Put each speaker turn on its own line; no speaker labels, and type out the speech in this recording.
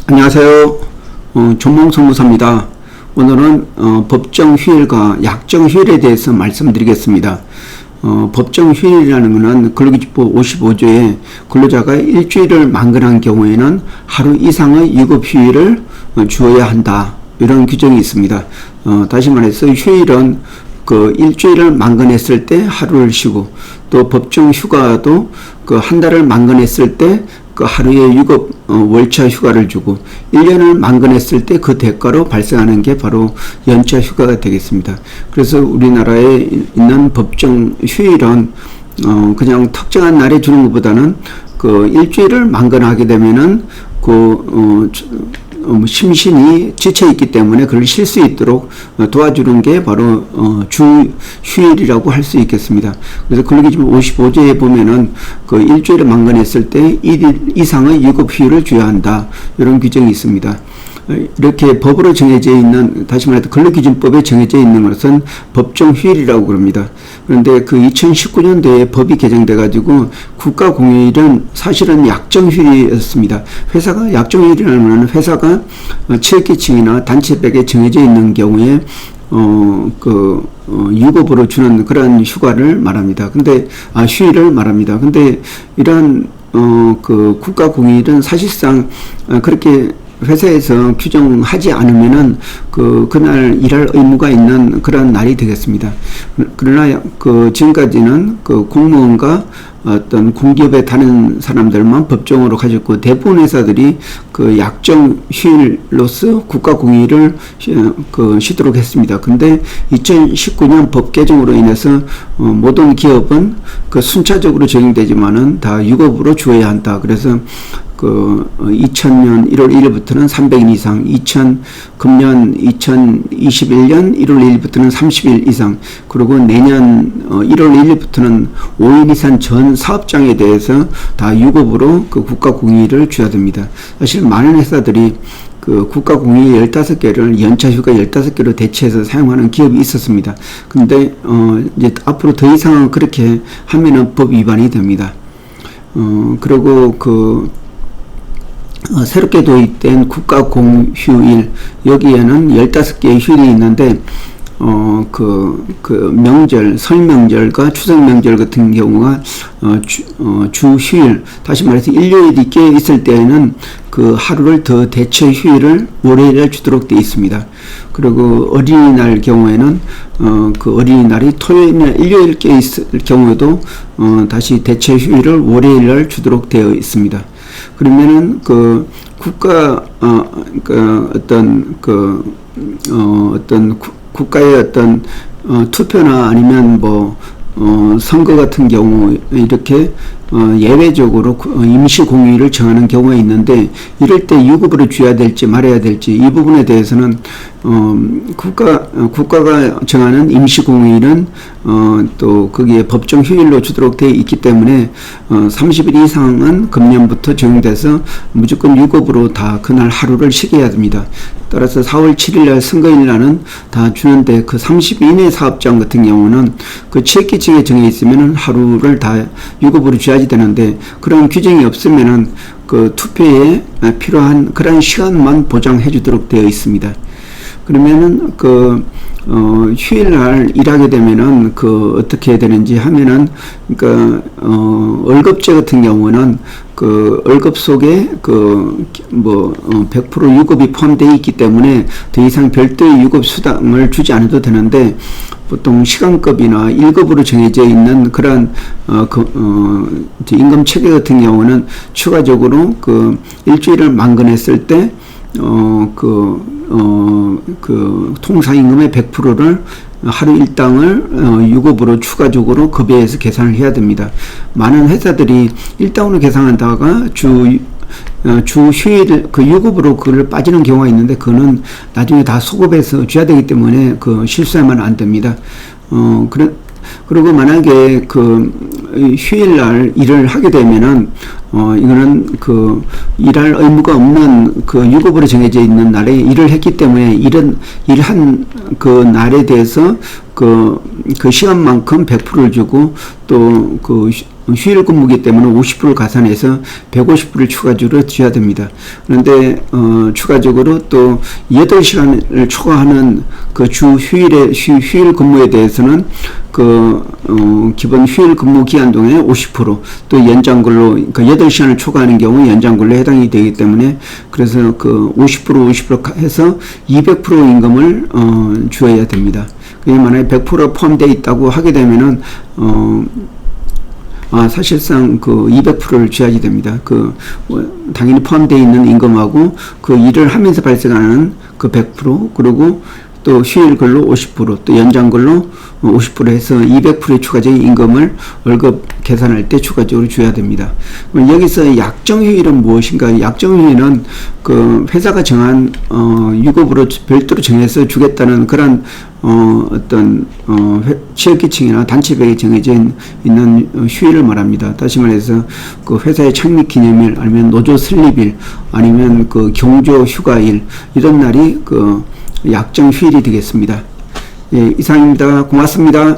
안녕하세요. 전몽성무사입니다. 오늘은 법정 휴일과 약정 휴일에 대해서 말씀드리겠습니다. 법정 휴일이라는 것은 근로기준법 55조에 근로자가 일주일을 만건한 경우에는 하루 이상의 유급 휴일을 주어야 한다. 이런 규정이 있습니다. 다시 말해서 휴일은 그 일주일을 만건했을 때 하루를 쉬고, 또 법정 휴가도 그 한 달을 만건했을 때 그 하루의 유급 월차 휴가를 주고, 1년을 만건했을 때 그 대가로 발생하는 게 바로 연차 휴가가 되겠습니다. 그래서 우리나라에 있는 법정 휴일은 그냥 특정한 날에 주는 것보다는 그 일주일을 만건하게 되면은 심신이 지쳐있기 때문에 그걸 쉴 수 있도록 도와주는 게 바로 주 휴일이라고 할 수 있겠습니다. 그래서 근로기준법 55조에 보면은 그 일주일에 만건했을 때 1일 이상의 유급 휴일을 줘야 한다. 이런 규정이 있습니다. 이렇게 법으로 정해져 있는, 다시 말해서 근로기준법에 정해져 있는 것은 법정 휴일이라고 그럽니다. 그런데 그 2019년도에 법이 개정돼 가지고 국가공휴일은 사실은 약정휴일이었습니다. 회사가 약정휴일이라면 회사가 취업계층이나 단체백에 정해져 있는 경우에 유급으로 주는 그런 휴가를 말합니다. 근데 휴일을 말합니다. 근데 이러한 그 국가공휴일은 사실상 그렇게 회사에서 규정하지 않으면은 그날 일할 의무가 있는 그런 날이 되겠습니다. 그러나 지금까지는 공무원과 어떤 공기업에 다른 사람들만 법정으로 가졌고, 대부분 회사들이 약정 휴일로서 국가공휴일을 쉬도록 했습니다. 근데 2019년 법 개정으로 인해서 모든 기업은 순차적으로 적용되지만은 다 유급으로 주어야 한다. 그래서 2000년 1월 1일부터는 300일 이상, 금년 2021년 1월 1일부터는 30일 이상, 그리고 내년 1월 1일부터는 5인 이상 전 사업장에 대해서 다 유급으로 국가공휴일을 줘야 됩니다. 사실 많은 회사들이 국가공휴일 15개를 연차휴가 15개로 대체해서 사용하는 기업이 있었습니다. 근데 이제 앞으로 더 이상은 그렇게 하면은 법 위반이 됩니다. 그리고 새롭게 도입된 국가공휴일, 여기에는 15개의 휴일이 있는데, 명절, 설명절과 추석명절 같은 경우가, 주 휴일, 다시 말해서 일요일이 껴 있을 때에는 하루를 더 대체 휴일을 월요일에 주도록 되어 있습니다. 그리고 어린이날 경우에는, 어린이날이 토요일이나 일요일 껴 있을 경우에도, 다시 대체 휴일을 월요일날 주도록 되어 있습니다. 그러면은 국가의 어떤 투표나 아니면 선거 같은 경우 이렇게 예외적으로 임시공휴일을 정하는 경우가 있는데, 이럴 때 유급으로 줘야 될지 말아야 될지, 이 부분에 대해서는 국가가 정하는 임시공휴일은 또 거기에 법정 휴일로 주도록 되어 있기 때문에 30일 이상은 금년부터 적용돼서 무조건 유급으로 다 그날 하루를 쉬게 해야 됩니다. 따라서 4월 7일날 선거일 날은 다 주는데, 30일 이내 사업장 같은 경우는 취업계층에 정해 있으면은 하루를 다 유급으로 줘야지 되는데, 그런 규정이 없으면은 투표에 필요한 그런 시간만 보장해 주도록 되어 있습니다. 그러면은 휴일날 일하게 되면은 어떻게 해야 되는지 하면은, 월급제 같은 경우는 월급 속에 100% 유급이 포함되어 있기 때문에 더 이상 별도의 유급 수당을 주지 않아도 되는데, 보통 시간급이나 1급으로 정해져 있는 그런 임금 체계 같은 경우는 추가적으로 일주일을 만건했을 때 통상임금의 100%를 하루 일당을 유급으로 추가적으로 급여해서 계산을 해야 됩니다. 많은 회사들이 일당으로 계산하다가 주 휴일 유급으로 그걸 빠지는 경우가 있는데, 그거는 나중에 다 소급해서 줘야 되기 때문에 실수하면 안 됩니다. 그리고 만약에 휴일날 일을 하게 되면은 이거는 그 일할 의무가 없는 그 유급으로 정해져 있는 날에 일을 했기 때문에 일한 그 날에 대해서 그 시간만큼 100%를 주고 또 그 휴일 근무기 때문에 50%를 가산해서 150%를 추가적으로 줘야 됩니다. 그런데 추가적으로 또 8시간을 초과하는 그 주 휴일 근무에 대해서는 기본 휴일 근무 기간 동안에 50%, 또 연장근로, 그 8시간을 초과하는 경우 연장근로에 해당이 되기 때문에, 그래서 그 50% 해서 200% 임금을 주어야 됩니다. 만약에 100% 포함되어 있다고 하게 되면은 사실상 그 200%를 줘야지 됩니다. 당연히 포함되어 있는 임금하고 그 일을 하면서 발생하는 그 100%, 그리고 또 휴일 근로 50%, 또 연장 근로 50% 해서 200%의 추가적인 임금을 월급 계산할 때 추가적으로 줘야 됩니다. 여기서 약정휴일은 무엇인가? 약정휴일은 그 회사가 정한 유급으로 별도로 정해서 주겠다는 그런 취업계층이나 단체별에 정해져 있는 휴일을 말합니다. 다시 말해서 그 회사의 창립 기념일, 아니면 노조 설립일, 아니면 그 경조 휴가일, 이런 날이 그 약정 휴일이 되겠습니다. 예, 이상입니다. 고맙습니다.